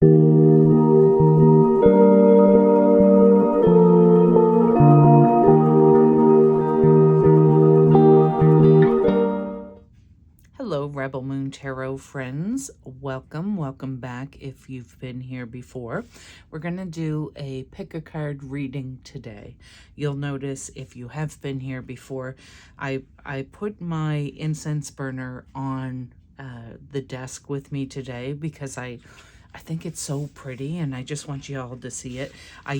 Hello, Rebel Moon Tarot friends. Welcome back if you've been here before. We're going to do a pick a card reading today. You'll notice if you have been here before, I put my incense burner on the desk with me today because I think it's so pretty and I just want you all to see it. I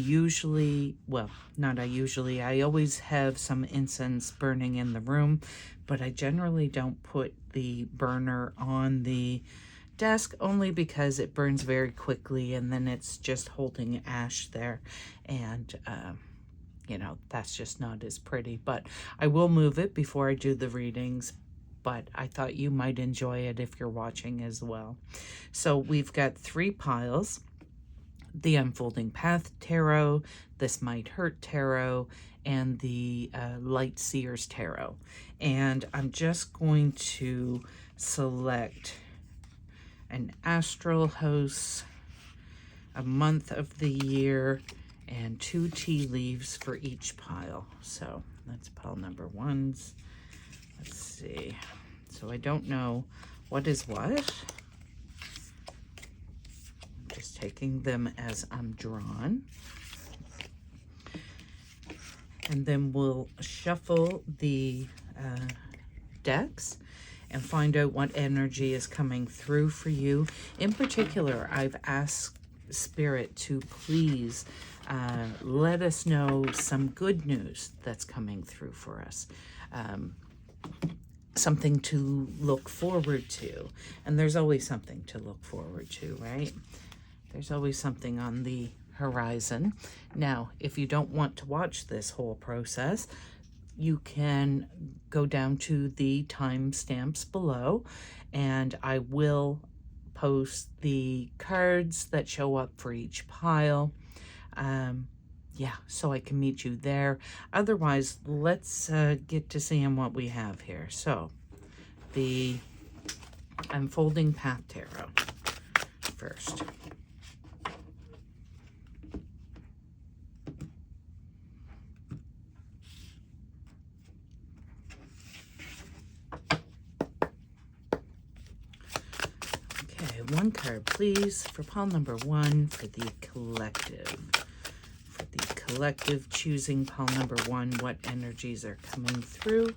always have some incense burning in the room, but I generally don't put the burner on the desk only because it burns very quickly and then it's just holding ash there. And, you know, that's just not as pretty, but I will move it before I do the readings. But I thought you might enjoy it if you're watching as well. So we've got 3 piles: the Unfolding Path Tarot, This Might Hurt Tarot, and the Light Seers Tarot. And I'm just going to select an astral host, a month of the year, and 2 tea leaves for each pile. So that's pile number 1. Let's see. So I don't know what is what. I'm just taking them as I'm drawn. And then we'll shuffle the decks and find out what energy is coming through for you. In particular, I've asked Spirit to please let us know some good news that's coming through for us. Something to look forward to. And there's always something to look forward to, right? There's always something on the horizon. Now, if you don't want to watch this whole process, you can go down to the timestamps below, and I will post the cards that show up for each pile. Yeah, so I can meet you there. Otherwise, let's get to seeing what we have here. So, the Unfolding Path Tarot first. Okay, 1 card, please, for pile number 1 for the collective. Collective, choosing pile number 1, what energies are coming through.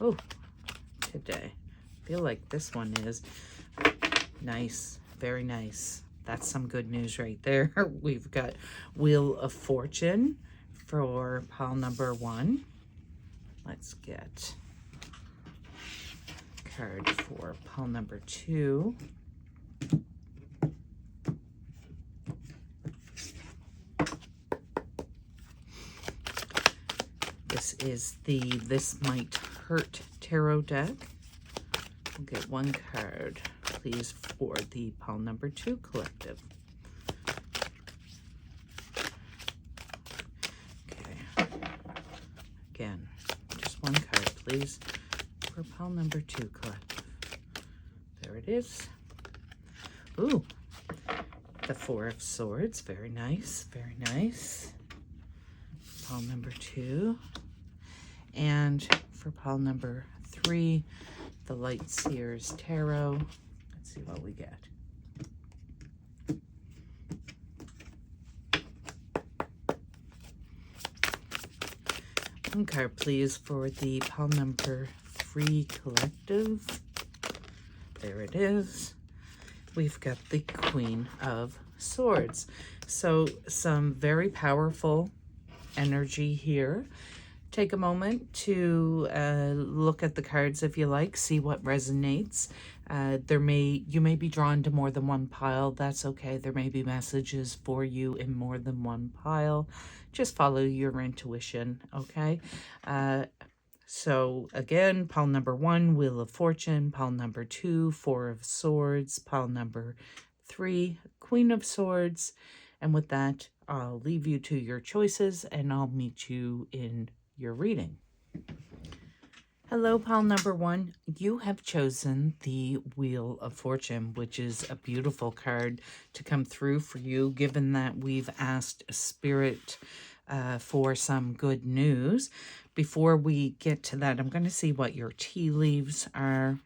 Oh, today. I feel like this one is nice, very nice. That's some good news right there. We've got Wheel of Fortune for pile number 1. Let's get a card for pile number 2. This is the This Might Hurt Tarot deck. We'll get 1 card, please, for the pile number 2 collective. Okay. Again, just 1 card, please, for pile number 2 collective. There it is. Ooh, the 4 of Swords. Very nice, very nice. Pile number 2. And for pile number 3, the Light Seers Tarot. Let's see what we get. One card, please, for the pile number 3 collective. There it is. We've got the Queen of Swords. So some very powerful energy here. Take a moment to look at the cards if you like, see what resonates. You may be drawn to more than 1 pile. That's okay. There may be messages for you in more than 1 pile. Just follow your intuition, okay? So again, pile number 1, Wheel of Fortune. Pile number 2, 4 of Swords. Pile number 3, Queen of Swords. And with that, I'll leave you to your choices and I'll meet you in your reading. Hello, pile number one. You have chosen the Wheel of Fortune, which is a beautiful card to come through for you, given that we've asked Spirit for some good news. Before we get to that, I'm going to see what your tea leaves are.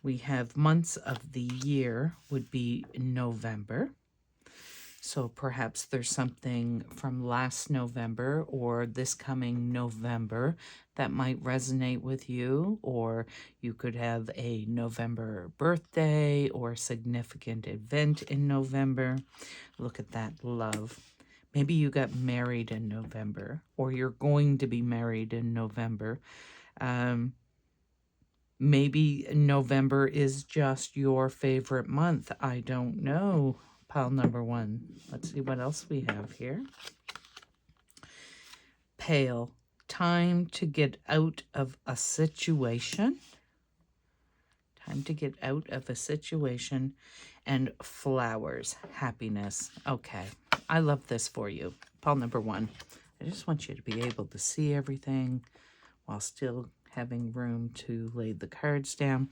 We have months of the year would be November. So perhaps there's something from last November or this coming November that might resonate with you, or you could have a November birthday or significant event in November. Look at that, love. Maybe you got married in November, or you're going to be married in November. Maybe November is just your favorite month. I don't know. Pile number one. Let's see what else we have here. Pale. Time to get out of a situation. Time to get out of a situation. And flowers. Happiness. Okay. I love this for you. Pile number one. I just want you to be able to see everything while still having room to lay the cards down.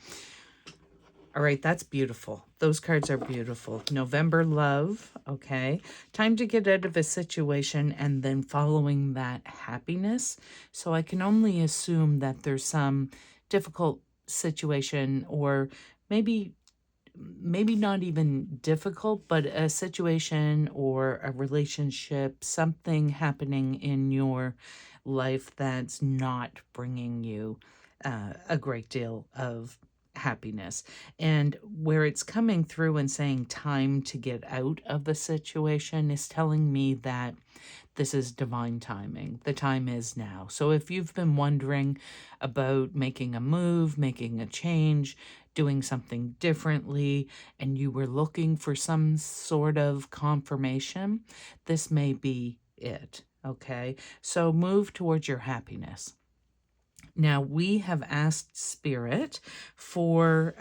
All right, that's beautiful. Those cards are beautiful. November love, okay. Time to get out of a situation and then following that happiness. So I can only assume that there's some difficult situation, or maybe not even difficult, but a situation or a relationship, something happening in your life that's not bringing you a great deal of happiness. And where it's coming through and saying time to get out of the situation is telling me that this is divine timing. The time is now. So if you've been wondering about making a move, making a change, doing something differently, and you were looking for some sort of confirmation, this may be it. Okay, so move towards your happiness. Now, we have asked Spirit for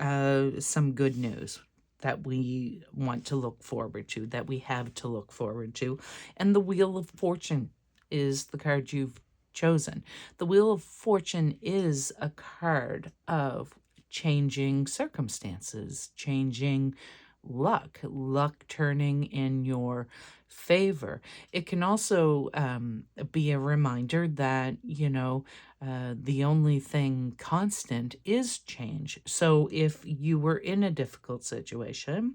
some good news that we want to look forward to, that we have to look forward to. And the Wheel of Fortune is the card you've chosen. The Wheel of Fortune is a card of changing circumstances, changing luck turning in your favor. It can also be a reminder that, the only thing constant is change. So if you were in a difficult situation,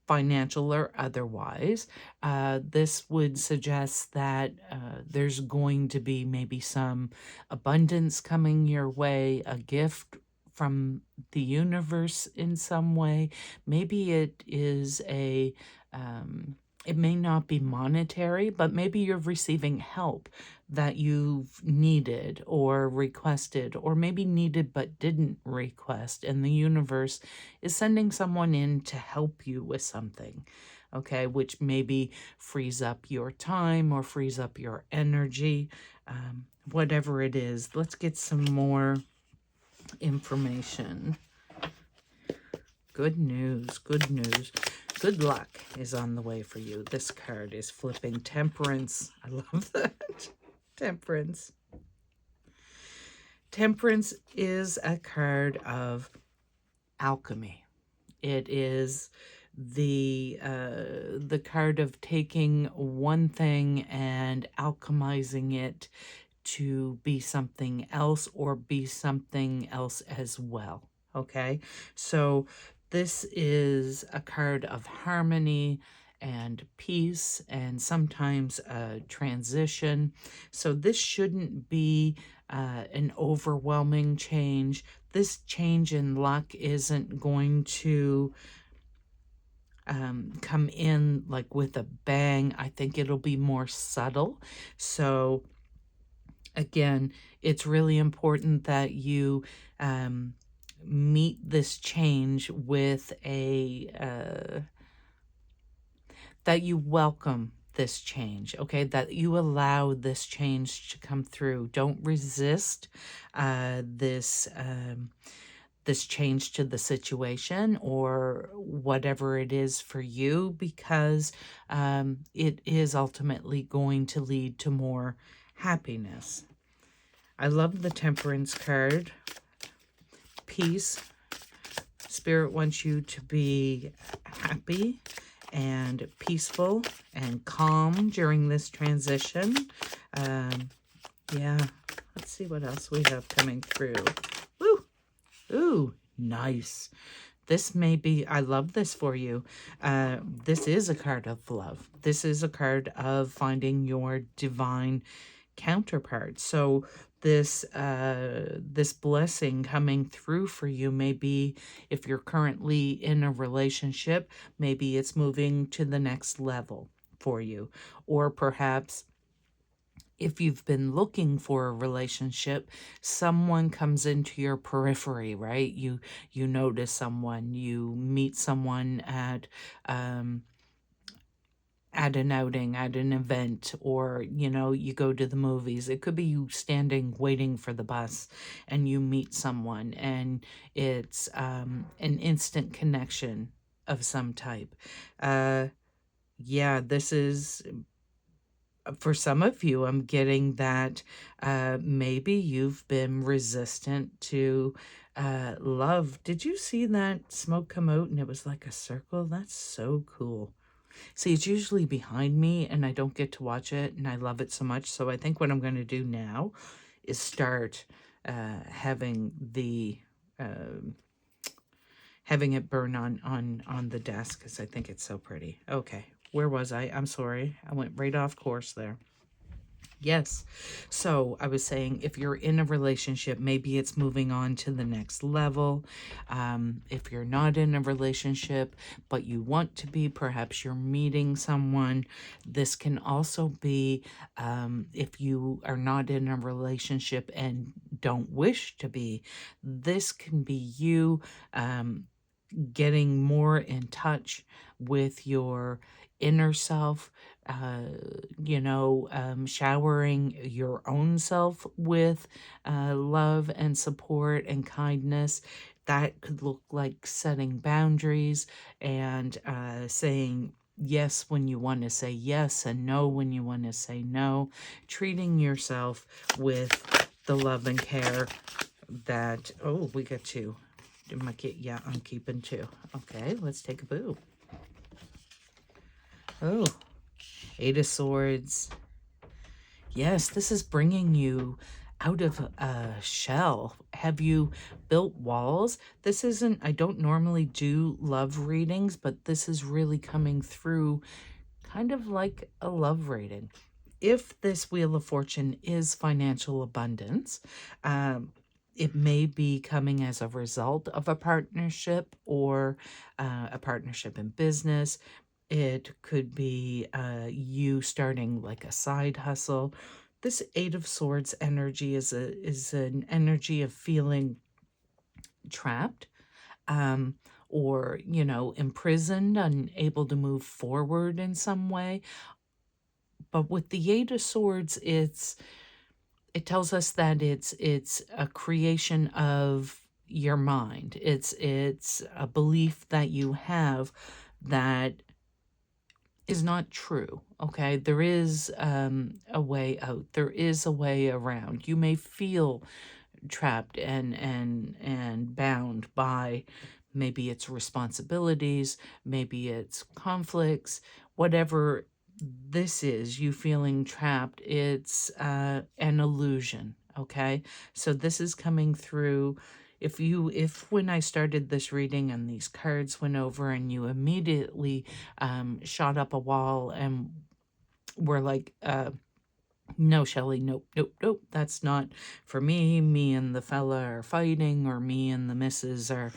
financial or otherwise, this would suggest that there's going to be maybe some abundance coming your way, a gift from the universe in some way. Maybe it is it may not be monetary, but maybe you're receiving help that you've needed or requested, or maybe needed but didn't request, and the universe is sending someone in to help you with something, okay, which maybe frees up your time or frees up your energy, whatever it is. Let's get some more information. Good news, good news. Good luck is on the way for you. This card is flipping Temperance. I love that. Temperance. Temperance is a card of alchemy. It is the card of taking one thing and alchemizing it to be something else, or be something else as well. Okay, so this is a card of harmony and peace, and sometimes a transition. So this shouldn't be an overwhelming change. This change in luck isn't going to come in like with a bang. I think it'll be more subtle. So again, it's really important that you meet this change with that you welcome this change, okay? That you allow this change to come through. Don't resist this change to the situation or whatever it is for you, because it is ultimately going to lead to more happiness. I love the Temperance card. Peace. Spirit wants you to be happy and peaceful and calm during this transition. Yeah, let's see what else we have coming through. Woo! Ooh, nice. This may be, I love this for you. This is a card of love. This is a card of finding your divine counterpart. So this this blessing coming through for you may be, if you're currently in a relationship, maybe it's moving to the next level for you. Or perhaps if you've been looking for a relationship, someone comes into your periphery, right? You notice someone, you meet someone at an outing, at an event, or, you know, you go to the movies. It could be you standing waiting for the bus and you meet someone and it's an instant connection of some type. Yeah, this is, for some of you, I'm getting that maybe you've been resistant to love. Did you see that smoke come out and it was like a circle? That's so cool. See, it's usually behind me and I don't get to watch it and I love it so much. So I think what I'm going to do now is start having the having it burn on the desk because I think it's so pretty. Okay, where was I? I'm sorry. I went right off course there. Yes. So I was saying, if you're in a relationship, maybe it's moving on to the next level. If you're not in a relationship, but you want to be, perhaps you're meeting someone. This can also be if you are not in a relationship and don't wish to be. This can be you getting more in touch with your inner self, showering your own self with love and support and kindness. That could look like setting boundaries and saying yes when you want to say yes and no when you want to say no. Treating yourself with the love and care that, oh, we got two. Yeah, I'm keeping two. Okay, let's take a boo. Oh, Eight of Swords. Yes, this is bringing you out of a shell. Have you built walls? This isn't, I don't normally do love readings, but this is really coming through kind of like a love reading. If this Wheel of Fortune is financial abundance, it may be coming as a result of a partnership or a partnership in business. It could be you starting like a side hustle. This Eight of Swords energy is an energy of feeling trapped, or, you know, imprisoned, unable to move forward in some way. But with the Eight of Swords, it tells us that it's a creation of your mind. It's a belief that you have that is not true. Okay, there is a way out. There is a way around. You may feel trapped and bound by, maybe it's responsibilities, maybe it's conflicts, whatever this is, you feeling trapped, it's an illusion. Okay, so this is coming through. If when I started this reading and these cards went over and you immediately shot up a wall and were like, no, Shelley, nope, nope, nope, that's not for me. Me and the fella are fighting, or me and the missus are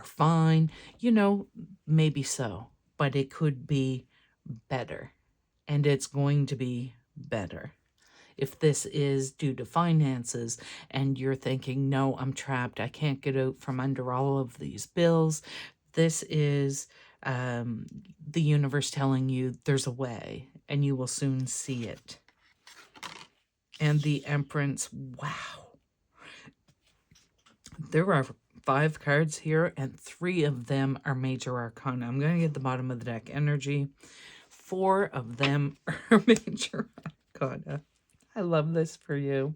fine. You know, maybe so, but it could be better, and it's going to be better. If this is due to finances and you're thinking, no, I'm trapped, I can't get out from under all of these bills, this is the universe telling you there's a way and you will soon see it. And the Empress, wow. There are 5 cards here and 3 of them are major arcana. I'm going to get the bottom of the deck energy. 4 of them are major arcana. I love this for you.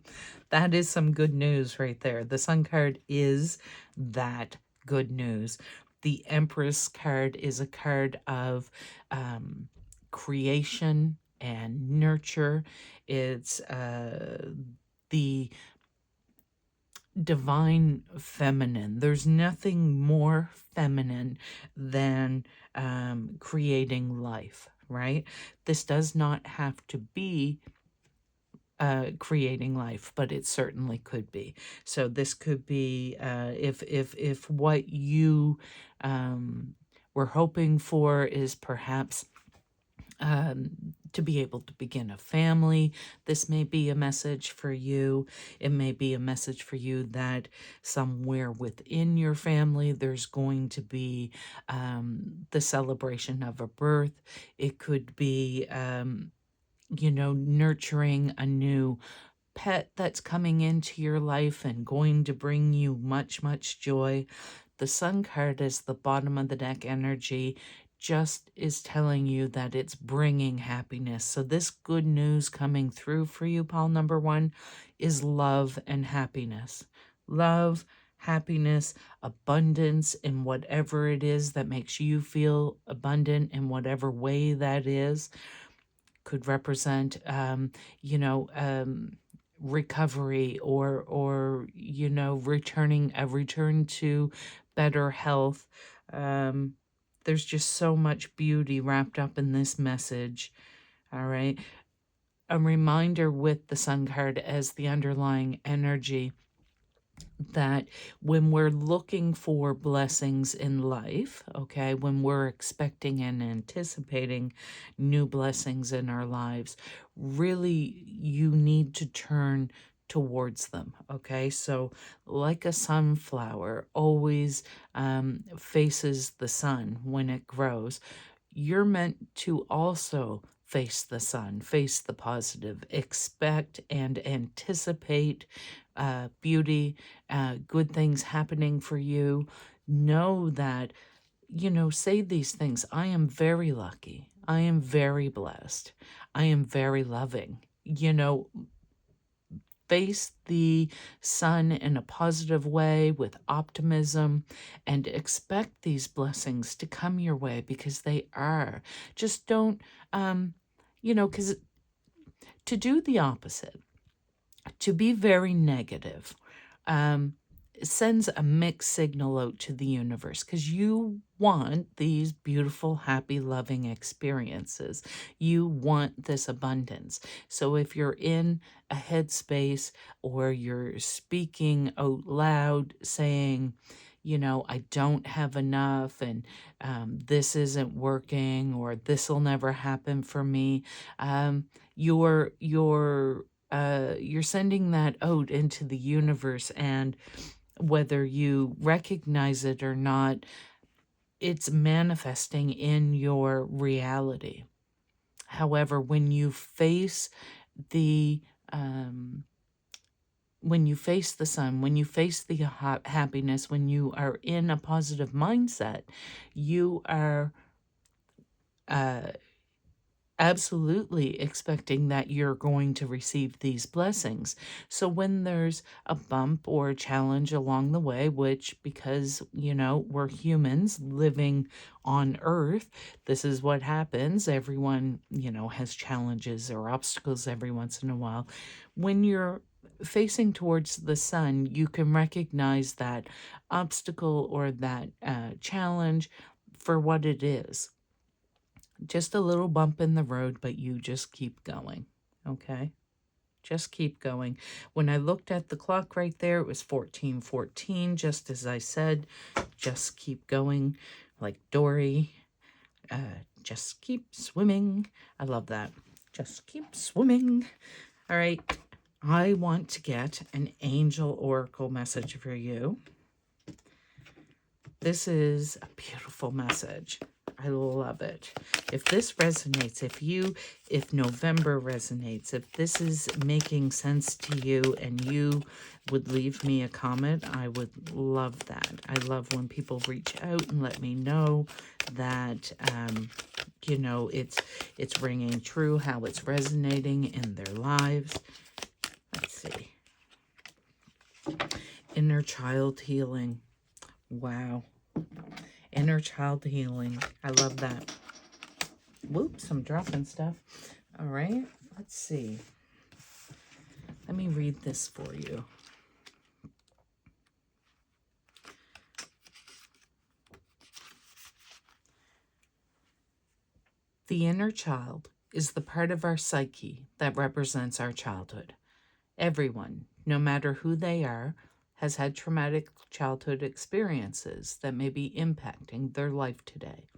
That is some good news right there. The Sun card is that good news. The Empress card is a card of creation and nurture. It's the divine feminine. There's nothing more feminine than creating life, right? This does not have to be creating life, but it certainly could be. So this could be if what you were hoping for is perhaps to be able to begin a family. This may be a message for you. It may be a message for you that somewhere within your family there's going to be the celebration of a birth. It could be, nurturing a new pet that's coming into your life and going to bring you much, much joy. The Sun card is the bottom of the deck energy, just is telling you that it's bringing happiness. So this good news coming through for you, pile number one, is love and happiness. Love, happiness, abundance in whatever it is that makes you feel abundant in whatever way that is. Could represent, recovery or returning a return to better health. There's just so much beauty wrapped up in this message. All right. A reminder with the Sun card as the underlying energy that when we're looking for blessings in life, okay, when we're expecting and anticipating new blessings in our lives, really you need to turn towards them, okay? So like a sunflower always faces the sun when it grows, you're meant to also face the sun, face the positive, expect and anticipate beauty, good things happening for you. Know that, say these things. I am very lucky. I am very blessed. I am very loving. Face the sun in a positive way with optimism and expect these blessings to come your way because they are. Just don't, because to do the opposite, to be very negative, sends a mixed signal out to the universe because you want these beautiful, happy, loving experiences. You want this abundance. So if you're in a headspace or you're speaking out loud saying, I don't have enough and this isn't working or this will never happen for me, you're sending that out into the universe, and whether you recognize it or not, it's manifesting in your reality. However, when you face the sun, when you face the happiness, when you are in a positive mindset, you are absolutely expecting that you're going to receive these blessings. So when there's a bump or a challenge along the way, which because, we're humans living on Earth, this is what happens. Everyone, has challenges or obstacles every once in a while. When you're facing towards the sun, you can recognize that obstacle or that challenge for what it is. Just a little bump in the road, but you just keep going, okay? Just keep going. When I looked at the clock right there, it was 14:14, just as I said. Just keep going, like Dory. Just keep swimming. I love that. Just keep swimming. All right. I want to get an angel oracle message for you. This is a beautiful message. I love it. If this resonates, if November resonates, if this is making sense to you and you would leave me a comment, I would love that. I love when people reach out and let me know that, it's ringing true, how it's resonating in their lives. see. Inner child healing. Wow. Inner child healing. I love that. Whoops, I'm dropping stuff. All right, let's see. Let me read this for you. The inner child is the part of our psyche that represents our childhood. Everyone, no matter who they are, has had traumatic childhood experiences that may be impacting their life today.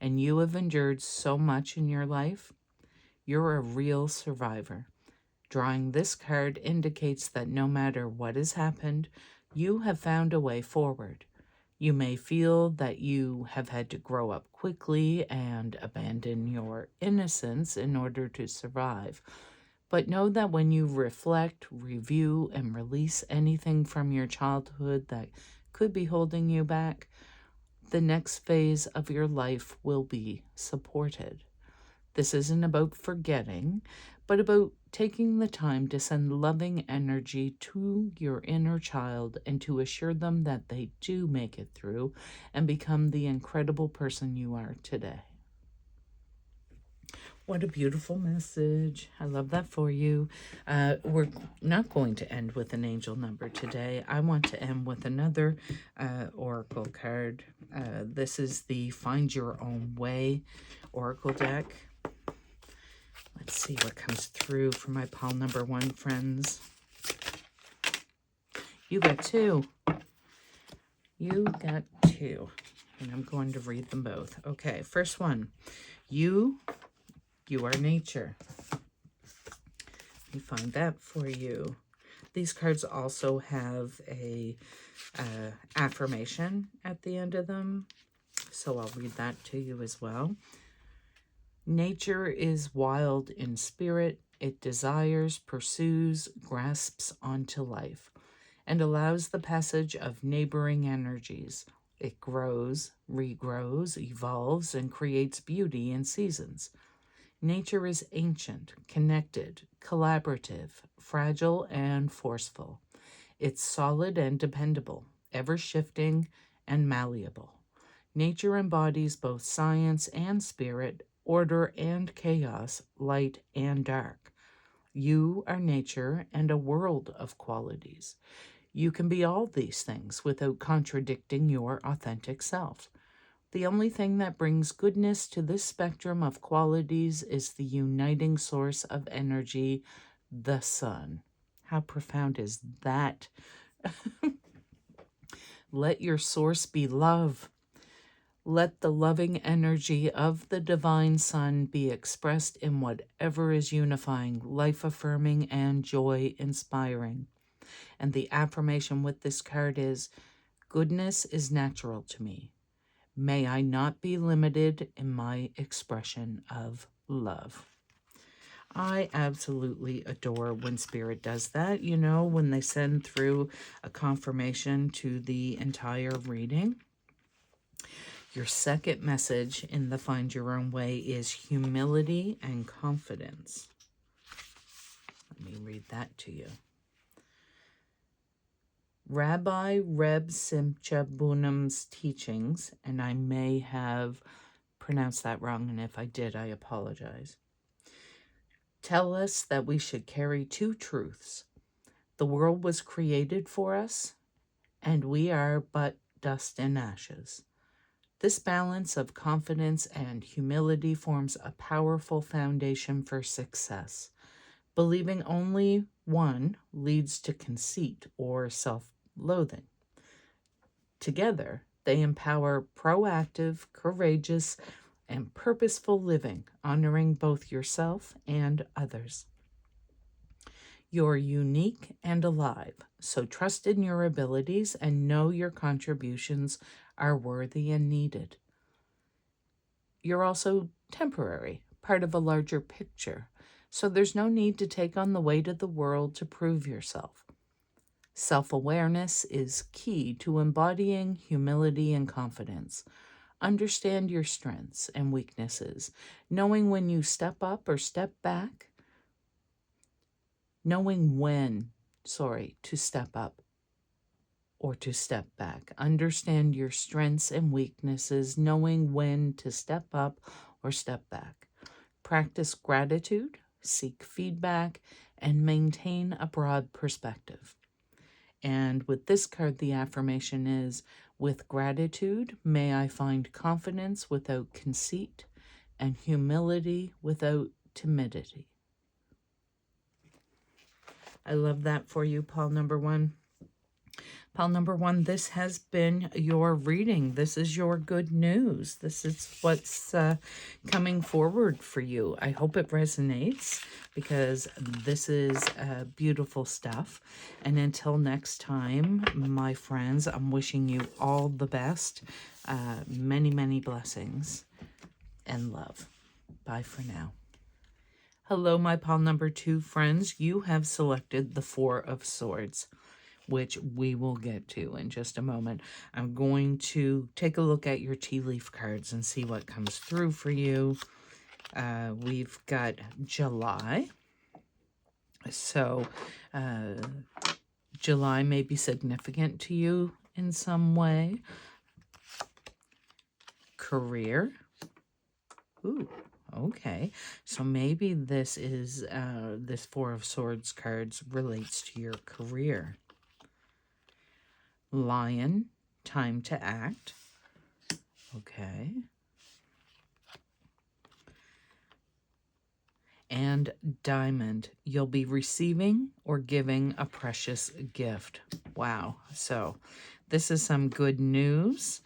And you have endured so much in your life. You're a real survivor. Drawing this card indicates that no matter what has happened, you have found a way forward. You may feel that you have had to grow up quickly and abandon your innocence in order to survive. But know that when you reflect, review, and release anything from your childhood that could be holding you back, the next phase of your life will be supported. This isn't about forgetting, but about taking the time to send loving energy to your inner child and to assure them that they do make it through and become the incredible person you are today. What a beautiful message. I love that for you. We're not going to end with an angel number today. I want to end with another oracle card. This is the Find Your Own Way oracle deck. Let's see what comes through for my pile number 1 friends. You got 2. You got 2. And I'm going to read them both. Okay, first one. You are nature. Let me find that for you. These cards also have a affirmation at the end of them. So I'll read that to you as well. Nature is wild in spirit. It desires, pursues, grasps onto life, and allows the passage of neighboring energies. It grows, regrows, evolves, and creates beauty in seasons. Nature is ancient, connected, collaborative, fragile, and forceful. It's solid and dependable, ever-shifting and malleable. Nature embodies both science and spirit, order and chaos, light and dark. You are nature and a world of qualities. You can be all these things without contradicting your authentic self. The only thing that brings goodness to this spectrum of qualities is the uniting source of energy, the sun. How profound is that? Let your source be love. Let the loving energy of the divine sun be expressed in whatever is unifying, life-affirming, and joy-inspiring. And the affirmation with this card is, goodness is natural to me. May I not be limited in my expression of love. I absolutely adore when Spirit does that, you know, when they send through a confirmation to the entire reading. Your second message in the Find Your Own Way is humility and confidence. Let me read that to you. Rabbi Reb Simcha Bunam's teachings, and I may have pronounced that wrong, and if I did, I apologize, tell us that we should carry 2 truths. The world was created for us, and we are but dust and ashes. This balance of confidence and humility forms a powerful foundation for success. Believing only one leads to conceit or self-loathing. Together, they empower proactive, courageous, and purposeful living, honoring both yourself and others. You're unique and alive, so trust in your abilities and know your contributions are worthy and needed. You're also temporary, part of a larger picture, so there's no need to take on the weight of the world to prove yourself. Self-awareness is key to embodying humility and confidence. Understand your strengths and weaknesses, knowing when you step up or step back, knowing when to step up or to step back. Understand your strengths and weaknesses, knowing when to step up or step back. Practice gratitude, seek feedback, and maintain a broad perspective. And with this card, the affirmation is, with gratitude, may I find confidence without conceit and humility without timidity. I love that for you, Paul number 1. Paul number 1, this has been your reading. This is your good news. This is what's coming forward for you. I hope it resonates, because this is beautiful stuff. And until next time, my friends, I'm wishing you all the best. Many, many blessings and love. Bye for now. Hello, my Paul number 2 friends. You have selected the 4 of Swords, which we will get to in just a moment. I'm going to take a look at your tea leaf cards and see what comes through for you. We've got July. So July may be significant to you in some way. Career. Ooh, okay. So maybe this is, this 4 of Swords cards relates to your career. Lion, time to act. Okay. And Diamond, you'll be receiving or giving a precious gift. Wow. So this is some good news.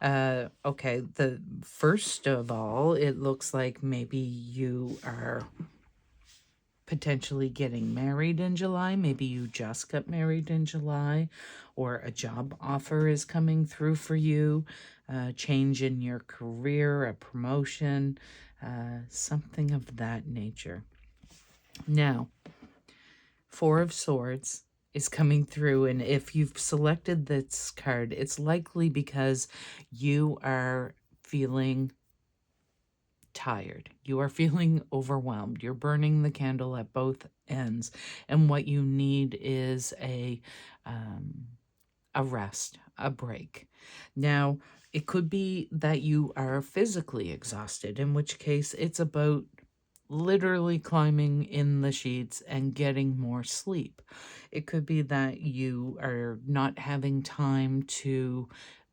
Okay, the first of all, it looks like maybe you are potentially getting married in July. Maybe you just got married in July, or a job offer is coming through for you, change in your career, a promotion, something of that nature. Now, 4 of Swords is coming through, and if you've selected this card, it's likely because you are feeling tired. You are feeling overwhelmed. You're burning the candle at both ends, and what you need is a rest, a break. Now, it could be that you are physically exhausted, in which case it's about literally climbing in the sheets and getting more sleep. It could be that you are not having time to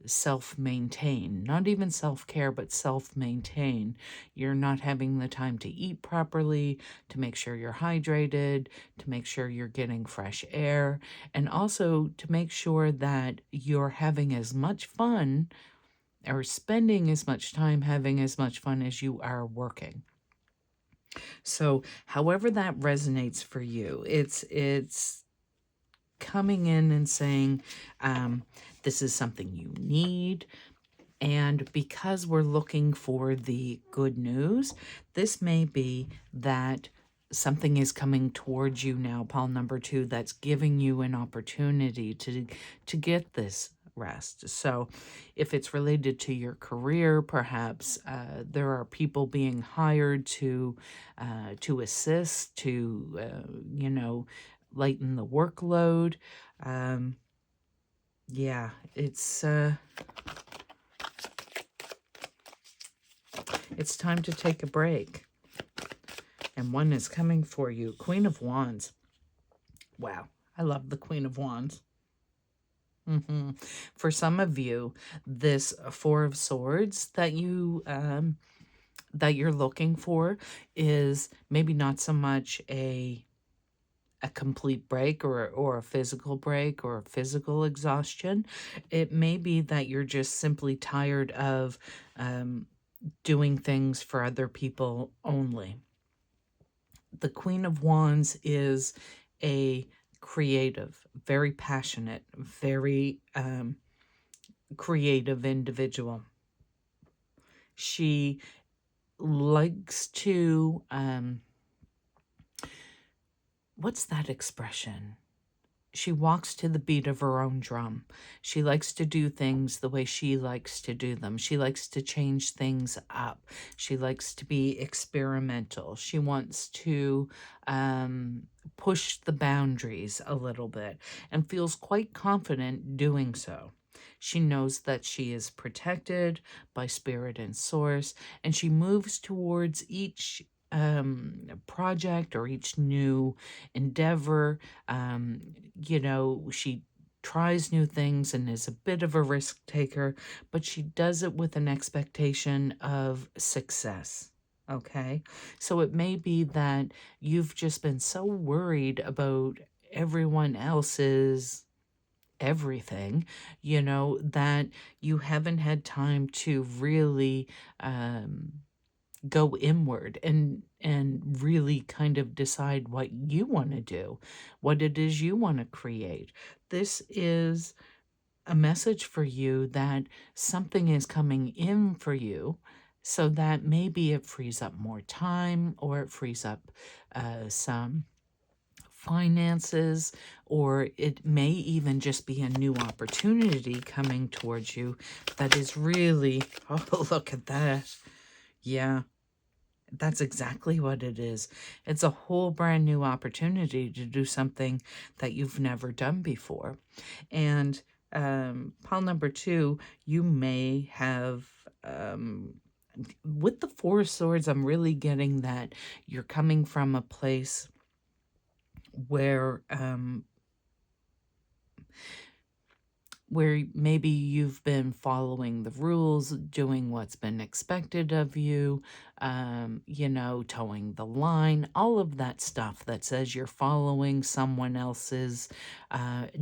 self-maintain, not even self-care, but self-maintain. You're not having the time to eat properly, to make sure you're hydrated, to make sure you're getting fresh air, and also to make sure that you're having as much fun or spending as much time having as much fun as you are working. So however that resonates for you, it's coming in and saying, this is something you need. And because we're looking for the good news, this may be that something is coming towards you now, Paul number 2, that's giving you an opportunity to get this rest. So if it's related to your career, perhaps there are people being hired to assist, to lighten the workload. Yeah, it's time to take a break. And one is coming for you. Queen of Wands. Wow, I love the Queen of Wands. For some of you, this 4 of Swords that you're looking for is maybe not so much a complete break or a physical break or physical exhaustion. It may be that you're just simply tired of doing things for other people only. The Queen of Wands is a creative, very passionate, very creative individual. She likes to, what's that expression? She walks to the beat of her own drum. She likes to do things the way she likes to do them. She likes to change things up. She likes to be experimental. She wants to push the boundaries a little bit and feels quite confident doing so. She knows that she is protected by spirit and source, and she moves towards each project or each new endeavor. She tries new things and is a bit of a risk taker, but she does it with an expectation of success. Okay. So it may be that you've just been so worried about everyone else's everything, that you haven't had time to really go inward and really kind of decide what you want to do, what it is you want to create. This is a message for you that something is coming in for you, so that maybe it frees up more time, or it frees up some finances, or it may even just be a new opportunity coming towards you that is really, oh, look at that. Yeah, that's exactly what it is. It's a whole brand new opportunity to do something that you've never done before. And pile number 2, you may have, with the 4 of Swords, I'm really getting that you're coming from a place where maybe you've been following the rules, doing what's been expected of you, towing the line, all of that stuff that says you're following someone else's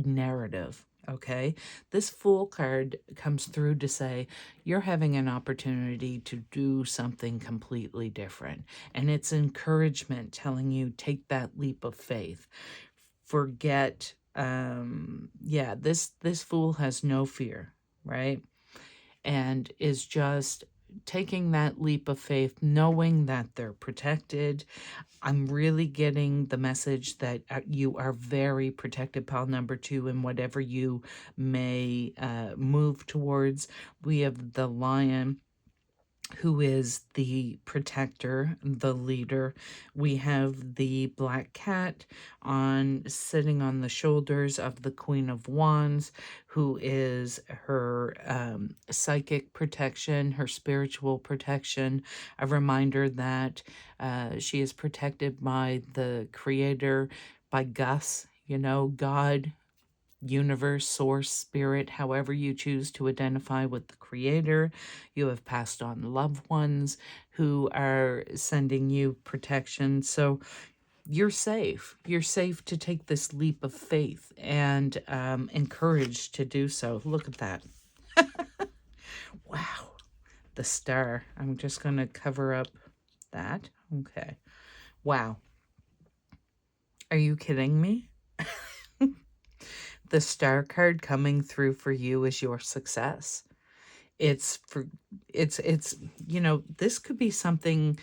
narrative. Okay, this Fool card comes through to say you're having an opportunity to do something completely different, and it's encouragement telling you take that leap of faith. Forget, this Fool has no fear, right? And is just taking that leap of faith, knowing that they're protected. I'm really getting the message that you are very protected, pile number 2, in whatever you may move towards. We have the Lion, who is the protector, the leader. We have the Black Cat sitting on the shoulders of the Queen of Wands, who is her psychic protection, her spiritual protection, a reminder that she is protected by the Creator, by GUSS, God, universe, source, spirit, however you choose to identify with the Creator. You have passed on loved ones who are sending you protection. So you're safe. You're safe to take this leap of faith, and encouraged to do so. Look at that. Wow. The star. I'm just going to cover up that. Okay. Wow. Are you kidding me? The star card coming through for you is your success. It's this could be something,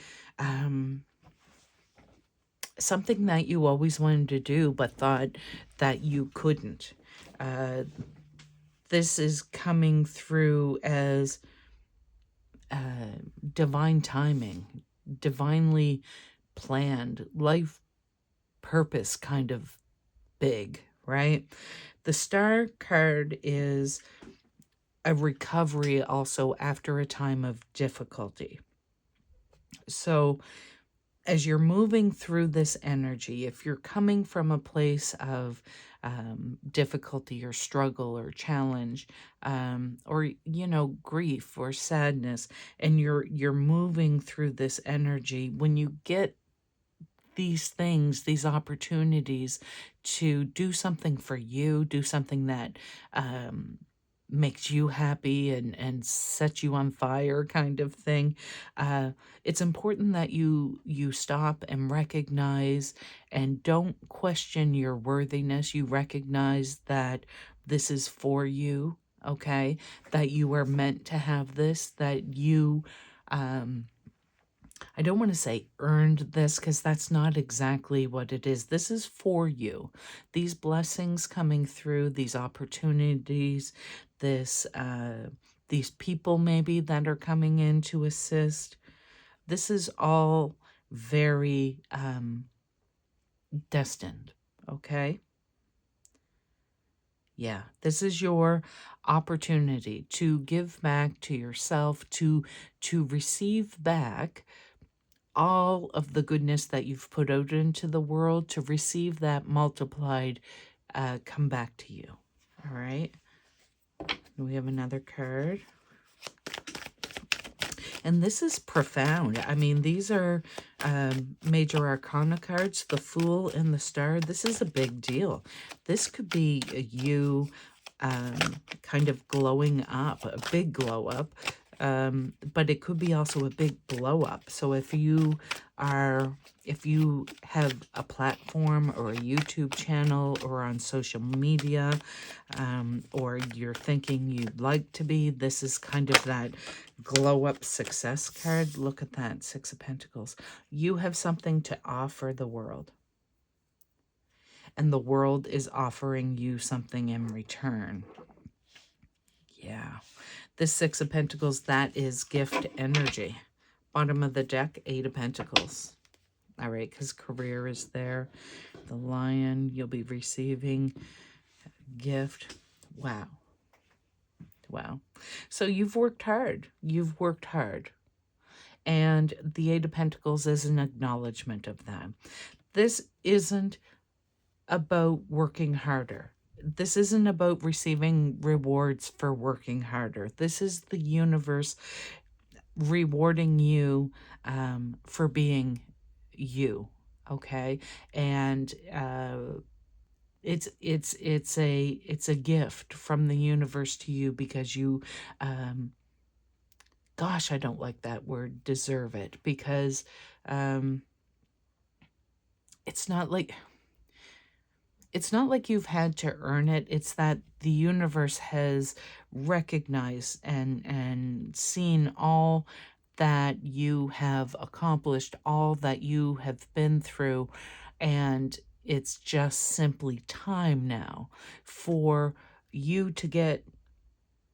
something that you always wanted to do but thought that you couldn't. This is coming through as divine timing, divinely planned, life purpose kind of big, right? The star card is a recovery also after a time of difficulty. So as you're moving through this energy, if you're coming from a place of difficulty or struggle or challenge, or grief or sadness, and you're moving through this energy, when you get these things, these opportunities to do something for you, do something that makes you happy and sets you on fire, kind of thing, it's important that you stop and recognize and don't question your worthiness. You recognize that this is for you, okay? That you are meant to have this, that you I don't want to say earned this because that's not exactly what it is. This is for you. These blessings coming through, these opportunities, this these people maybe that are coming in to assist. This is all very destined, okay? Yeah, this is your opportunity to give back to yourself, to receive back all of the goodness that you've put out into the world, to receive that multiplied come back to you. All right. We have another card. And this is profound. I mean, these are major arcana cards, the Fool and the Star. This is a big deal. This could be you kind of glowing up, a big glow up, but it could be also a big blow up. So if you have a platform or a YouTube channel or on social media, or you're thinking you'd like to be, this is kind of that glow up success card. Look at that, Six of Pentacles. You have something to offer the world, and the world is offering you something in return. Yeah. This Six of Pentacles, that is gift energy. Bottom of the deck, Eight of Pentacles. All right, because career is there. The Lion, you'll be receiving gift. Wow. Wow. So you've worked hard. You've worked hard. And the Eight of Pentacles is an acknowledgement of that. This isn't about working harder. This isn't about receiving rewards for working harder. This is the universe rewarding you for being you, okay? And it's a gift from the universe to you because you gosh, I don't like that word, deserve it, because it's not like you've had to earn it. It's that the universe has recognized and seen all that you have accomplished, all that you have been through, and it's just simply time now for you to get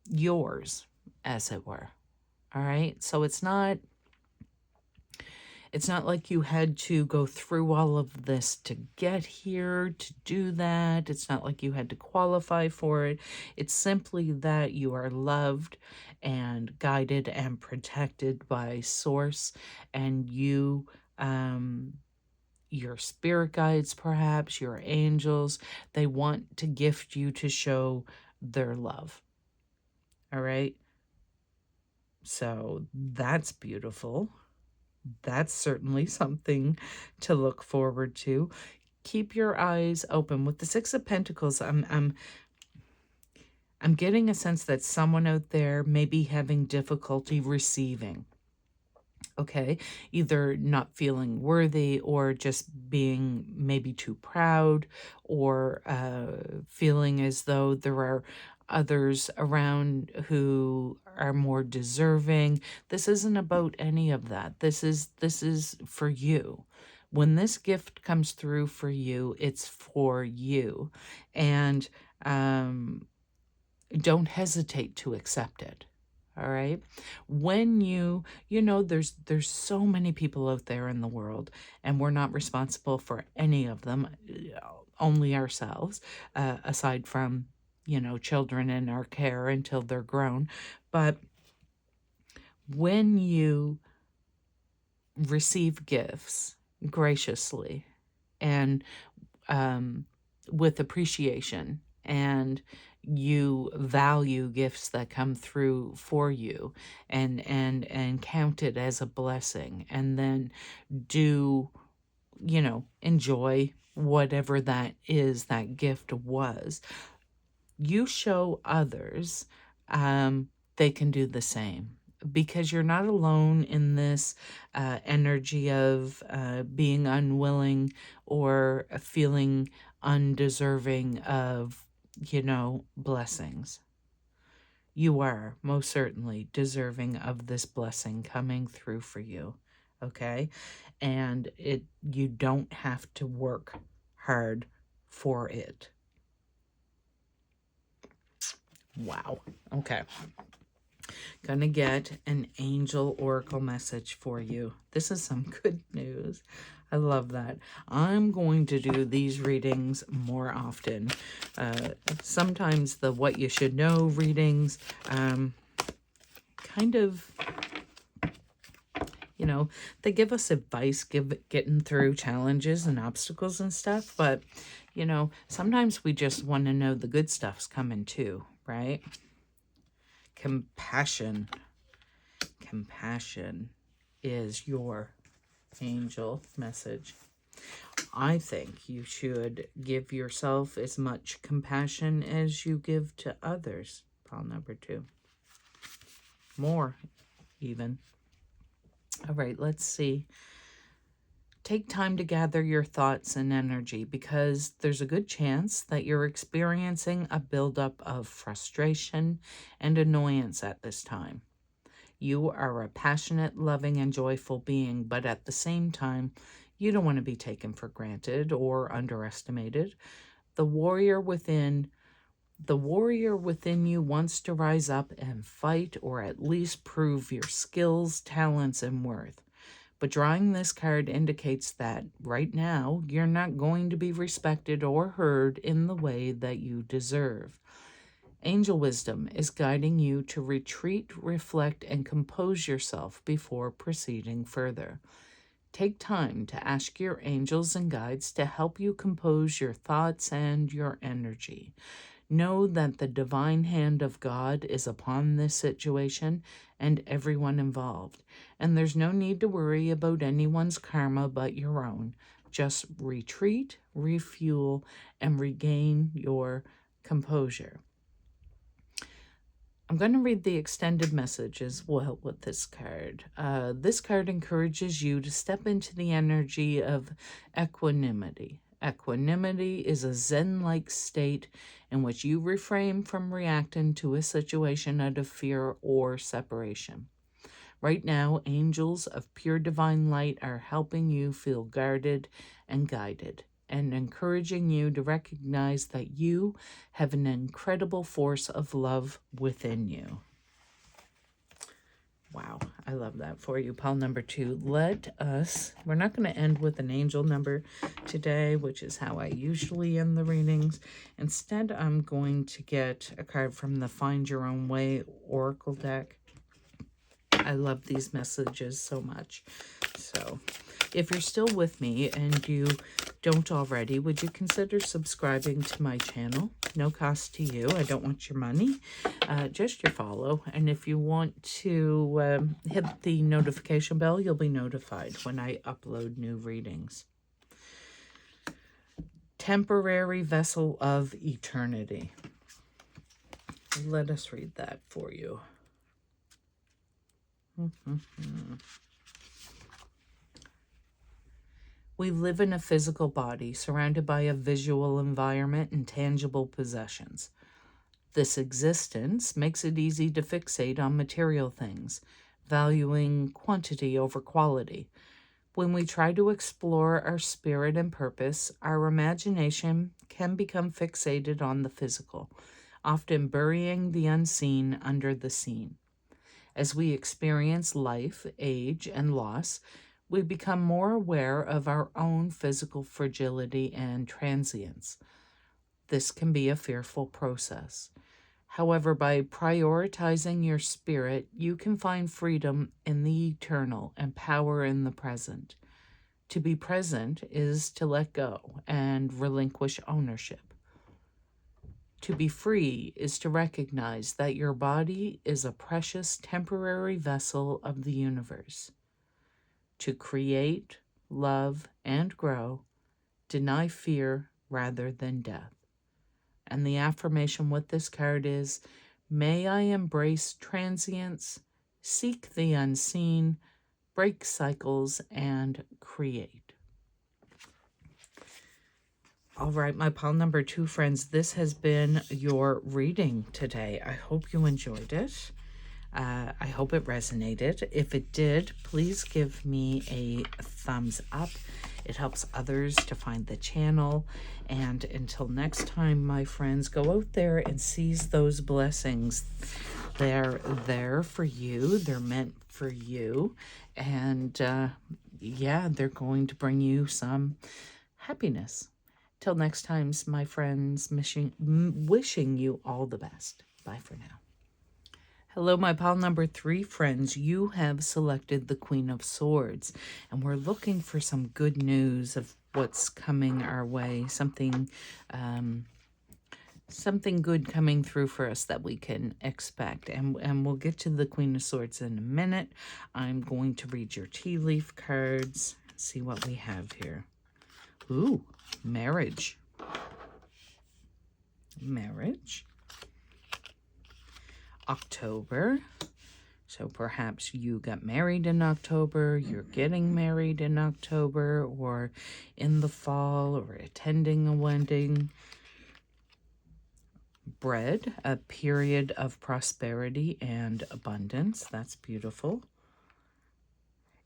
yours, as it were. All right? So it's not like you had to go through all of this to get here, to do that. It's not like you had to qualify for it. It's simply that you are loved and guided and protected by Source, and you, your spirit guides, perhaps, your angels, they want to gift you to show their love. All right? So that's beautiful. That's certainly something to look forward to. Keep your eyes open. With the Six of Pentacles, I'm getting a sense that someone out there may be having difficulty receiving. Okay, either not feeling worthy or just being maybe too proud, or feeling as though there are others around who are more deserving. This isn't about any of that. This is for you. When this gift comes through for you, it's for you. And don't hesitate to accept it. All right. When you know, there's so many people out there in the world, and we're not responsible for any of them, only ourselves, aside from, children in our care until they're grown. But when you receive gifts graciously and with appreciation, and you value gifts that come through for you, and count it as a blessing, and then do, enjoy whatever that is, that gift was, you show others they can do the same, because you're not alone in this energy of being unwilling or feeling undeserving of, blessings. You are most certainly deserving of this blessing coming through for you. okay? And you don't have to work hard for it. Wow. Okay. Gonna get an angel oracle message for you. This is some good news. I love that. I'm going to do these readings more often. Sometimes the what you should know readings kind of, you know, they give us advice, getting through challenges and obstacles and stuff. But, you know, sometimes we just want to know the good stuff's coming too, right? Compassion. Compassion is your angel message. I think you should give yourself as much compassion as you give to others. Pile number 2. More, even. All right, let's see. Take time to gather your thoughts and energy, because there's a good chance that you're experiencing a buildup of frustration and annoyance at this time. You are a passionate, loving, and joyful being, but at the same time, you don't want to be taken for granted or underestimated. The warrior within you wants to rise up and fight, or at least prove your skills, talents, and worth. But drawing this card indicates that right now, you're not going to be respected or heard in the way that you deserve. Angel wisdom is guiding you to retreat, reflect, and compose yourself before proceeding further. Take time to ask your angels and guides to help you compose your thoughts and your energy. Know that the divine hand of God is upon this situation and everyone involved, and there's no need to worry about anyone's karma but your own. Just retreat, refuel, and regain your composure. I'm going to read the extended message as well with this card. This card encourages you to step into the energy of equanimity. Equanimity is a Zen-like state in which you refrain from reacting to a situation out of fear or separation. Right now, angels of pure divine light are helping you feel guarded and guided, and encouraging you to recognize that you have an incredible force of love within you. Wow, I love that for you. Pile number 2. We're not going to end with an angel number today, which is how I usually end the readings. Instead, I'm going to get a card from the Find Your Own Way Oracle deck. I love these messages so much. So if you're still with me and you don't already, would you consider subscribing to my channel? No cost to you. I don't want your money, just your follow. And if you want to hit the notification bell, you'll be notified when I upload new readings. Temporary vessel of eternity. Let us read that for you. We live in a physical body surrounded by a visual environment and tangible possessions. This existence makes it easy to fixate on material things, valuing quantity over quality. When we try to explore our spirit and purpose, our imagination can become fixated on the physical, often burying the unseen under the seen. As we experience life, age, and loss, we become more aware of our own physical fragility and transience. This can be a fearful process. However, by prioritizing your spirit, you can find freedom in the eternal and power in the present. To be present is to let go and relinquish ownership. To be free is to recognize that your body is a precious temporary vessel of the universe. To create, love, and grow, deny fear rather than death. And the affirmation with this card is, may I embrace transience, seek the unseen, break cycles, and create. All right, my pile number 2 friends, this has been your reading today. I hope you enjoyed it. I hope it resonated. If it did, please give me a thumbs up. It helps others to find the channel. And until next time, my friends, go out there and seize those blessings. They're there for you. They're meant for you. And yeah, they're going to bring you some happiness. Till next time, my friends, wishing you all the best. Bye for now. Hello, my pile number 3 friends. You have selected the Queen of Swords, and we're looking for some good news of what's coming our way. Something good coming through for us that we can expect. And we'll get to the Queen of Swords in a minute. I'm going to read your tea leaf cards, see what we have here. Ooh, marriage. Marriage. October. So perhaps you got married in October, you're getting married in October, or in the fall, or attending a wedding. Bread, a period of prosperity and abundance. That's beautiful.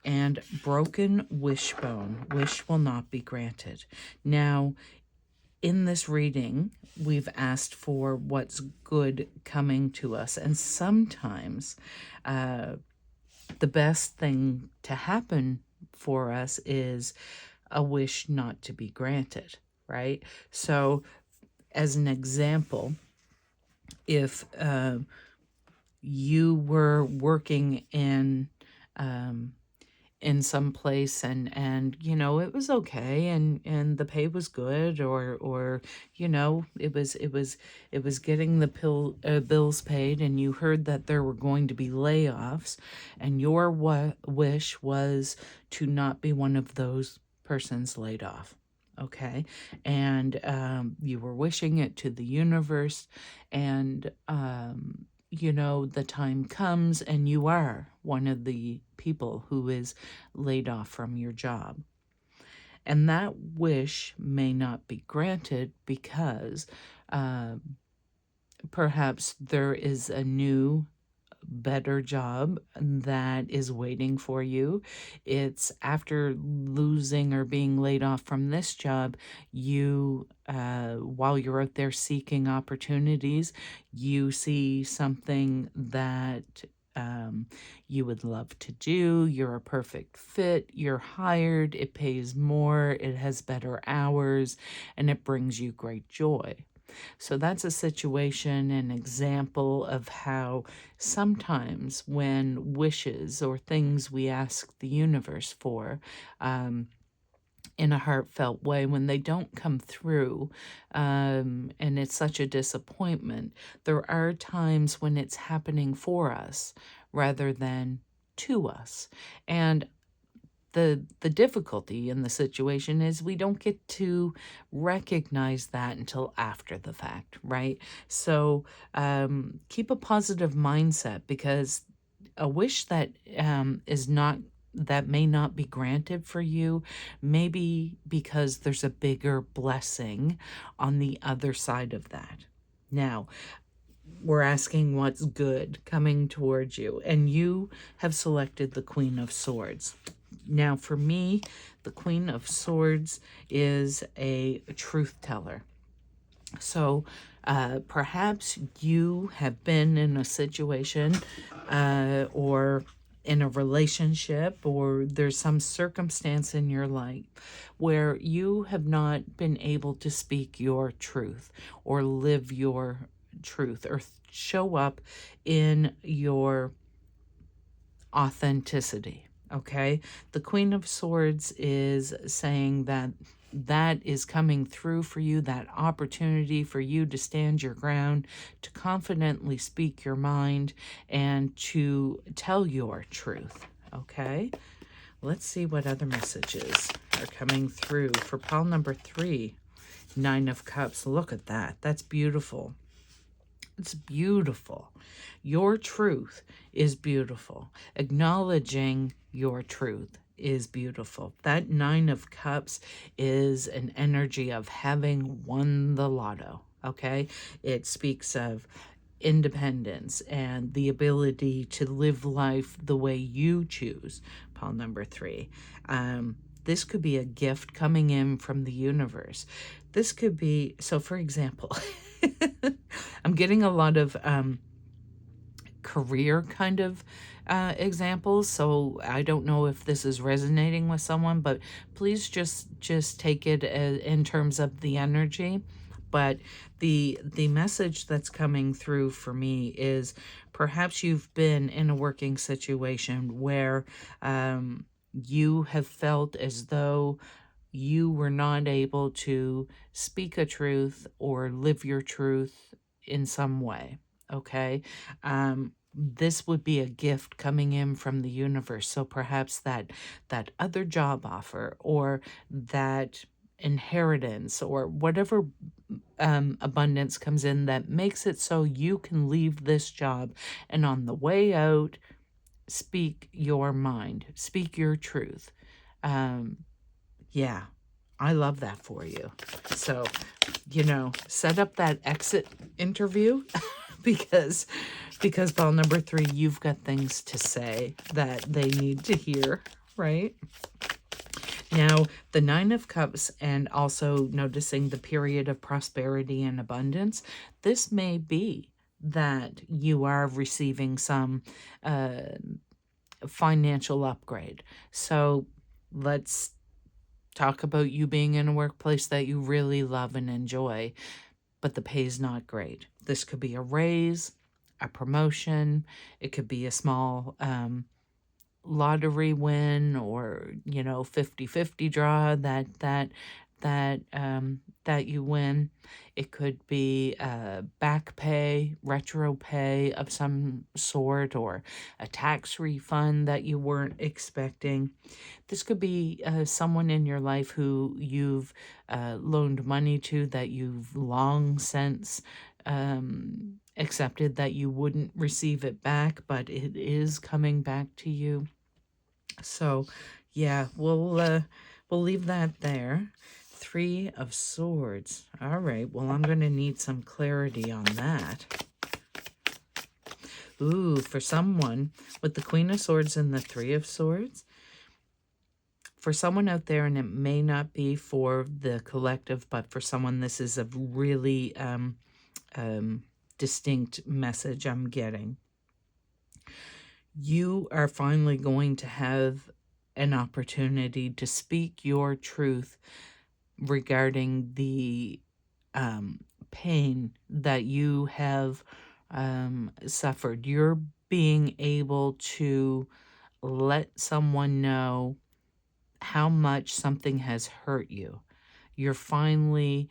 And broken wishbone. Wish will not be granted. Now, in this reading, we've asked for what's good coming to us. And sometimes the best thing to happen for us is a wish not to be granted, right? So as an example, if you were working in some place and you know it was okay and the pay was good or you know it was getting the bills paid, and you heard that there were going to be layoffs, and your wish was to not be one of those persons laid off. Okay, and you were wishing it to the universe, and you know, the time comes and you are one of the people who is laid off from your job. And that wish may not be granted because perhaps there is a new, better job that is waiting for you. It's after losing or being laid off from this job, you while you're out there seeking opportunities, you see something that you would love to do. You're a perfect fit, you're hired, it pays more, it has better hours, and it brings you great joy. So that's a situation, an example of how sometimes when wishes or things we ask the universe for in a heartfelt way, when they don't come through and it's such a disappointment, there are times when it's happening for us rather than to us. And the difficulty in the situation is we don't get to recognize that until after the fact, right? So keep a positive mindset, because a wish that may not be granted for you, maybe because there's a bigger blessing on the other side of that. Now, we're asking what's good coming towards you, and you have selected the Queen of Swords. Now, for me, the Queen of Swords is a truth teller. So perhaps you have been in a situation or in a relationship, or there's some circumstance in your life where you have not been able to speak your truth or live your truth or show up in your authenticity. Okay, the Queen of Swords is saying that is coming through for you, that opportunity for you to stand your ground, to confidently speak your mind, and to tell your truth. Okay, let's see what other messages are coming through for pile number 3, 9 of Cups. Look at that. That's beautiful. It's beautiful. Your truth is beautiful. Acknowledging your truth is beautiful. That 9 of Cups is an energy of having won the lotto, okay? It speaks of independence and the ability to live life the way you choose. Pile number 3. This could be a gift coming in from the universe. This could be, so for example, I'm getting a lot of career kind of examples, so I don't know if this is resonating with someone, but please just take it in terms of the energy. But the message that's coming through for me is perhaps you've been in a working situation where you have felt as though you were not able to speak a truth or live your truth in some way. Okay. This would be a gift coming in from the universe. So perhaps that other job offer or that inheritance or whatever abundance comes in that makes it so you can leave this job and on the way out, speak your mind, speak your truth. Yeah, I love that for you. So, set up that exit interview because ball number 3, you've got things to say that they need to hear, right? Now, the 9 of Cups and also noticing the period of prosperity and abundance, this may be that you are receiving some financial upgrade. So let's talk about you being in a workplace that you really love and enjoy, but the pay's not great. This could be a raise, a promotion. It could be a small lottery win or 50-50 draw that you win. It could be back pay, retro pay of some sort, or a tax refund that you weren't expecting. This could be someone in your life who you've loaned money to that you've long since accepted that you wouldn't receive it back, but it is coming back to you. So, yeah, we'll leave that there. 3 of Swords. All right, well, I'm going to need some clarity on that. Ooh, for someone with the Queen of Swords and the 3 of Swords, for someone out there, and it may not be for the collective, but for someone, this is a really distinct message I'm getting. You are finally going to have an opportunity to speak your truth regarding the pain that you have suffered. You're being able to let someone know how much something has hurt you. You're finally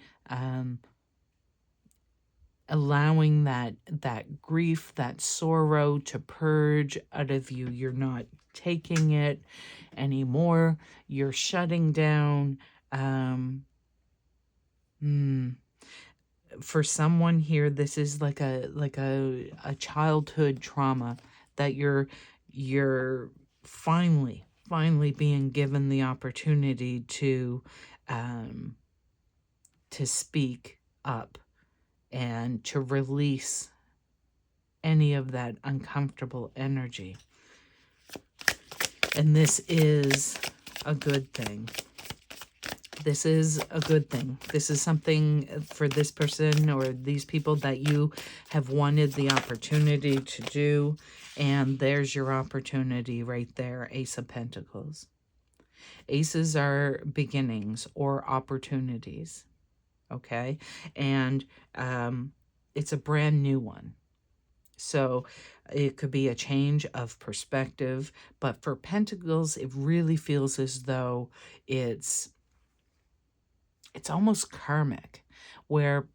allowing that grief, that sorrow to purge out of you. You're not taking it anymore. You're shutting down. For someone here, this is like a childhood trauma that you're finally being given the opportunity to speak up and to release any of that uncomfortable energy. And this is a good thing. This is a good thing. This is something for this person or these people that you have wanted the opportunity to do. And there's your opportunity right there, Ace of Pentacles. Aces are beginnings or opportunities, okay? And it's a brand new one. So it could be a change of perspective. But for Pentacles, it really feels as though it's almost karmic, where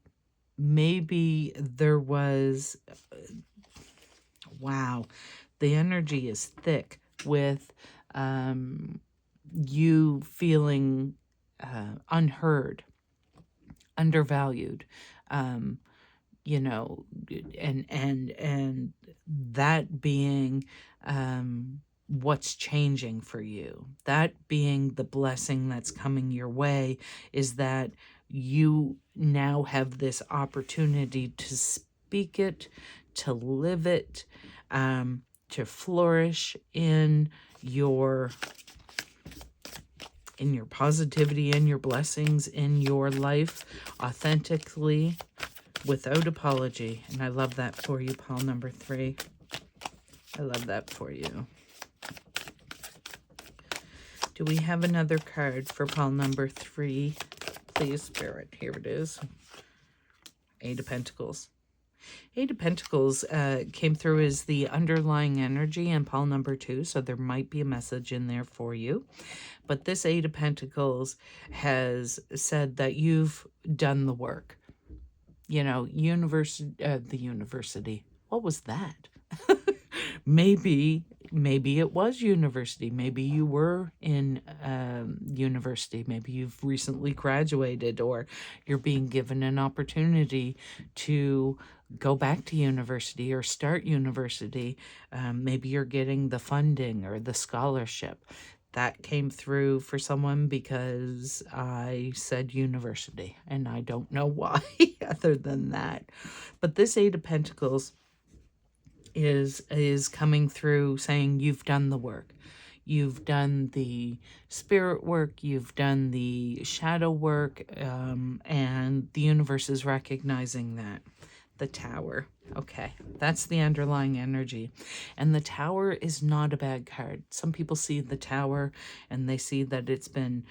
maybe there was, wow, the energy is thick with you feeling unheard, undervalued, and that being what's changing for you. That being the blessing that's coming your way, is that you now have this opportunity to speak it, to live it, to flourish in your positivity, in your blessings, in your life authentically, without apology. And I love that for you, pile number 3. I love that for you. Do we have another card for pile number 3? Please, Spirit. Here it is. 8 of Pentacles. 8 of Pentacles came through as the underlying energy in pile number 2, so there might be a message in there for you. But this 8 of Pentacles has said that you've done the work. You know, the university. What was that? Maybe it was university. Maybe you were in university. Maybe you've recently graduated, or you're being given an opportunity to go back to university or start university. Maybe you're getting the funding or the scholarship. That came through for someone because I said university, and I don't know why other than that. But this 8 of Pentacles is coming through saying you've done the work. You've done the spirit work, you've done the shadow work, and the universe is recognizing that. The Tower. Okay, that's the underlying energy. And the Tower is not a bad card. Some people see the Tower and they see that it's been,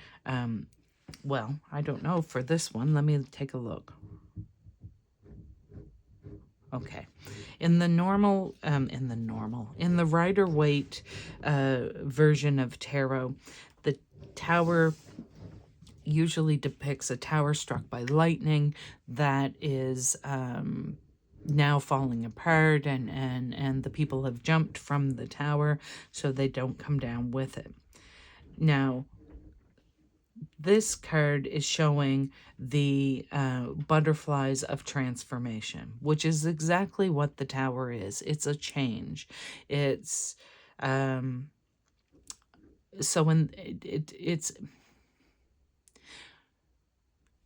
well, I don't know for this one. Let me take a look. Okay. In the normal, in the Rider-Waite version of tarot, the Tower usually depicts a tower struck by lightning that is now falling apart, and the people have jumped from the tower so they don't come down with it. Now, this card is showing the butterflies of transformation, which is exactly what the Tower is. It's a change. It's so when it's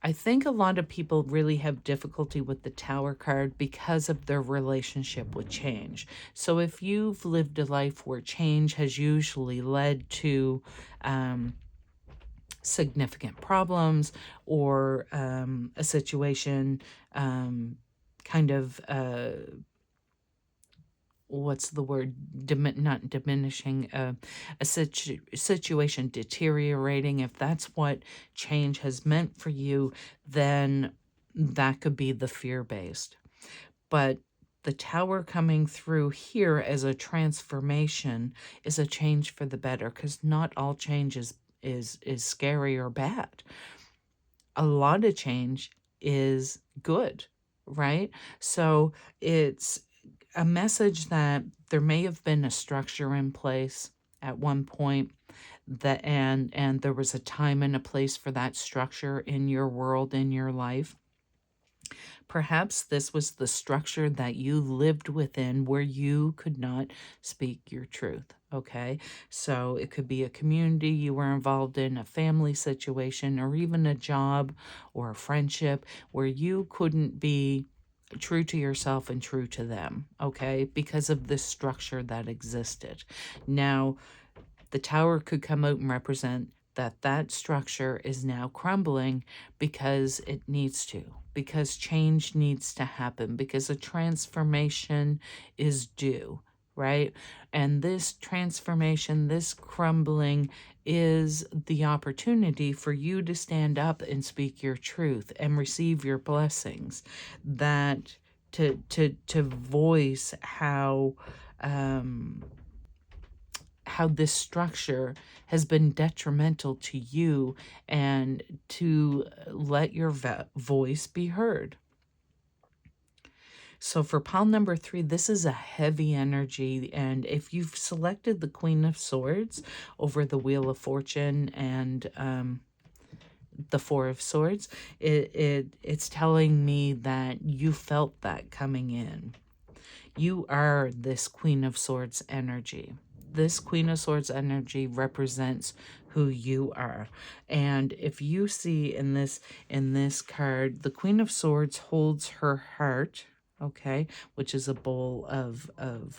I think a lot of people really have difficulty with the Tower card because of their relationship with change. So if you've lived a life where change has usually led to significant problems, or a situation kind of what's the word, not diminishing, a situation deteriorating, if that's what change has meant for you, then that could be the fear-based. But the Tower coming through here as a transformation is a change for the better, because not all change is scary or bad. A lot of change is good, right? So it's a message that there may have been a structure in place at one point, that and there was a time and a place for that structure in your world, in your life. Perhaps this was the structure that you lived within where you could not speak your truth, okay? So it could be a community you were involved in, a family situation, or even a job or a friendship where you couldn't be true to yourself and true to them, okay? Because of this structure that existed. Now, the Tower could come out and represent that structure is now crumbling because it needs to, because change needs to happen, because a transformation is due, right? And this transformation, this crumbling, is the opportunity for you to stand up and speak your truth and receive your blessings, that to voice how this structure has been detrimental to you, and to let your voice be heard. So for pile number 3, this is a heavy energy, and if you've selected the Queen of Swords over the Wheel of Fortune and the Four of Swords, it's telling me that you felt that coming in. You are this Queen of Swords energy. This Queen of Swords energy represents who you are. And if you see in this card, the Queen of Swords holds her heart, okay, which is a bowl of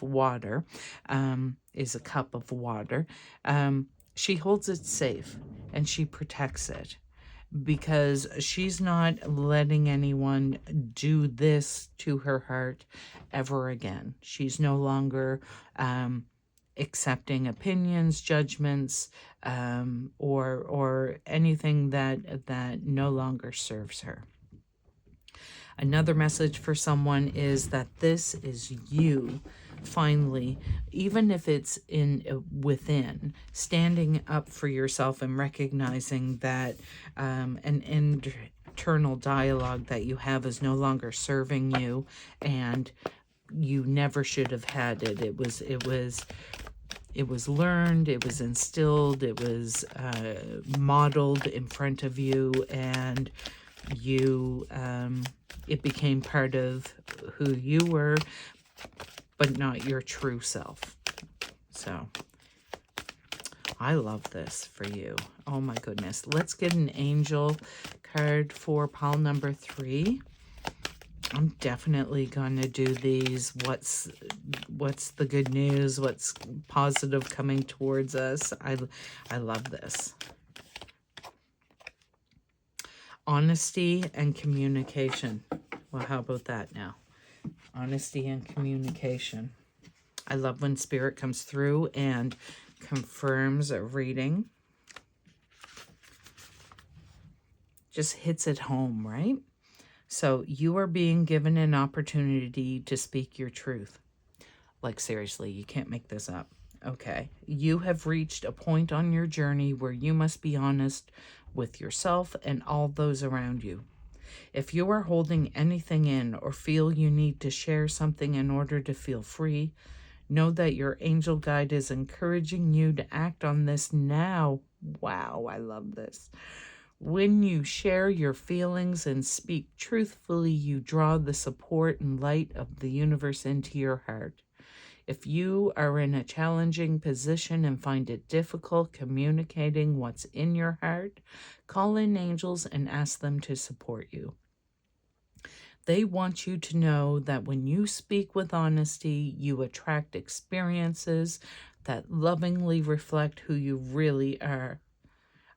water, is a cup of water. She holds it safe and she protects it because she's not letting anyone do this to her heart ever again. She's no longer accepting opinions, judgments, or anything that no longer serves her. Another message for someone is that this is you finally, even if it's within, standing up for yourself and recognizing that an internal dialogue that you have is no longer serving you, and you never should have had it. It was learned, it was instilled, it was modeled in front of you, and you it became part of who you were, but not your true self. So I love this for you. Oh my goodness. Let's get an angel card for pile number 3. I'm definitely going to do these. What's the good news? What's positive coming towards us? I love this. Honesty and communication. Well, how about that now? Honesty and communication. I love when Spirit comes through and confirms a reading. Just hits it home, right? So you are being given an opportunity to speak your truth. Like, seriously, you can't make this up. Okay. You have reached a point on your journey where you must be honest with yourself and all those around you. If you are holding anything in or feel you need to share something in order to feel free, know that your angel guide is encouraging you to act on this now. Wow, I love this. When you share your feelings and speak truthfully, you draw the support and light of the universe into your heart. If you are in a challenging position and find it difficult communicating what's in your heart, call in angels and ask them to support you. They want you to know that when you speak with honesty, you attract experiences that lovingly reflect who you really are.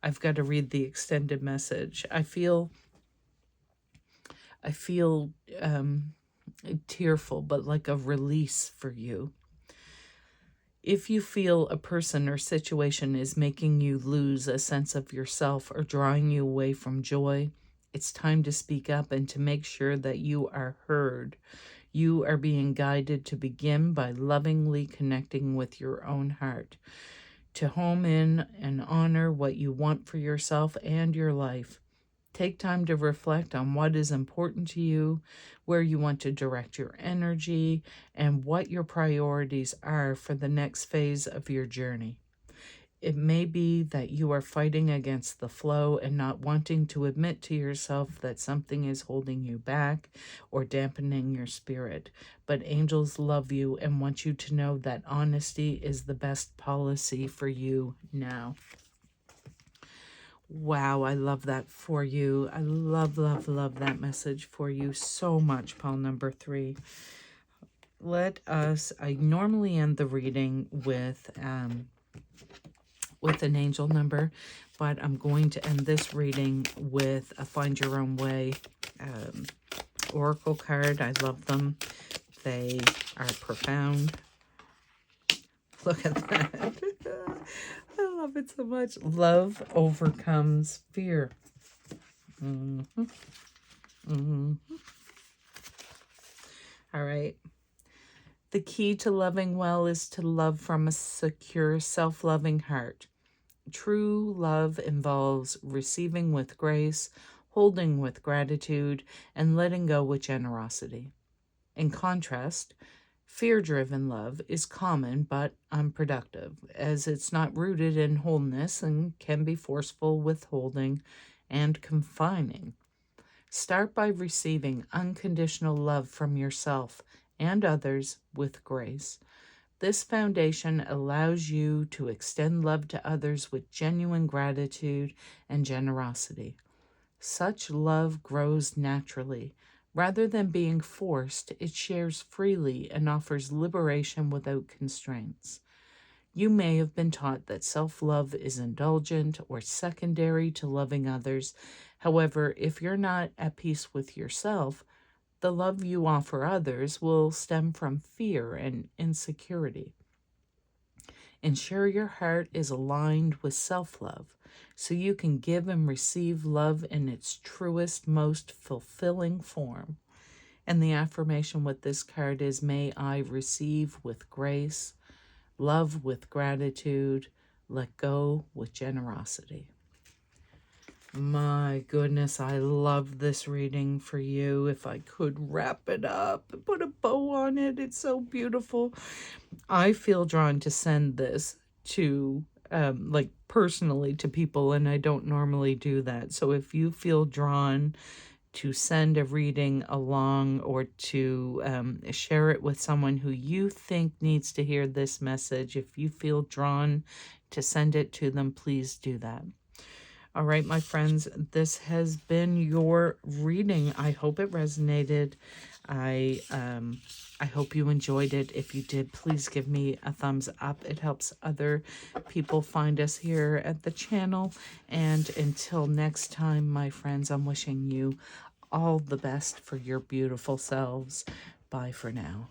I've got to read the extended message. I feel tearful, but like a release for you. If you feel a person or situation is making you lose a sense of yourself or drawing you away from joy, it's time to speak up and to make sure that you are heard. You are being guided to begin by lovingly connecting with your own heart, to home in and honor what you want for yourself and your life. Take time to reflect on what is important to you, where you want to direct your energy, and what your priorities are for the next phase of your journey. It may be that you are fighting against the flow and not wanting to admit to yourself that something is holding you back or dampening your spirit. But angels love you and want you to know that honesty is the best policy for you now. Wow, I love that for you. I love, love, love that message for you so much, pile number 3. I normally end the reading with an angel number, but I'm going to end this reading with a Find Your Own Way oracle card. I love them. They are profound. Look at that. I love it so much. Love overcomes fear. Mm-hmm. Mm-hmm. All right. The key to loving well is to love from a secure, self-loving heart. True love involves receiving with grace, holding with gratitude, and letting go with generosity. In contrast, fear-driven love is common but unproductive, as it's not rooted in wholeness and can be forceful, withholding, and confining. Start by receiving unconditional love from yourself and others with grace. This foundation allows you to extend love to others with genuine gratitude and generosity. Such love grows naturally, Rather than being forced, it shares freely and offers liberation without constraints. You may have been taught that self-love is indulgent or secondary to loving others. However, if you're not at peace with yourself, the love you offer others will stem from fear and insecurity. Ensure your heart is aligned with self-love so you can give and receive love in its truest, most fulfilling form. And the affirmation with this card is, may I receive with grace, love with gratitude, let go with generosity. My goodness, I love this reading for you. If I could wrap it up and put a bow on it, it's so beautiful. I feel drawn to send this to, like, personally to people, and I don't normally do that. So if you feel drawn to send a reading along or to share it with someone who you think needs to hear this message, if you feel drawn to send it to them, please do that. All right, my friends, this has been your reading. I hope it resonated. I hope you enjoyed it. If you did, please give me a thumbs up. It helps other people find us here at the channel. And until next time, my friends, I'm wishing you all the best for your beautiful selves. Bye for now.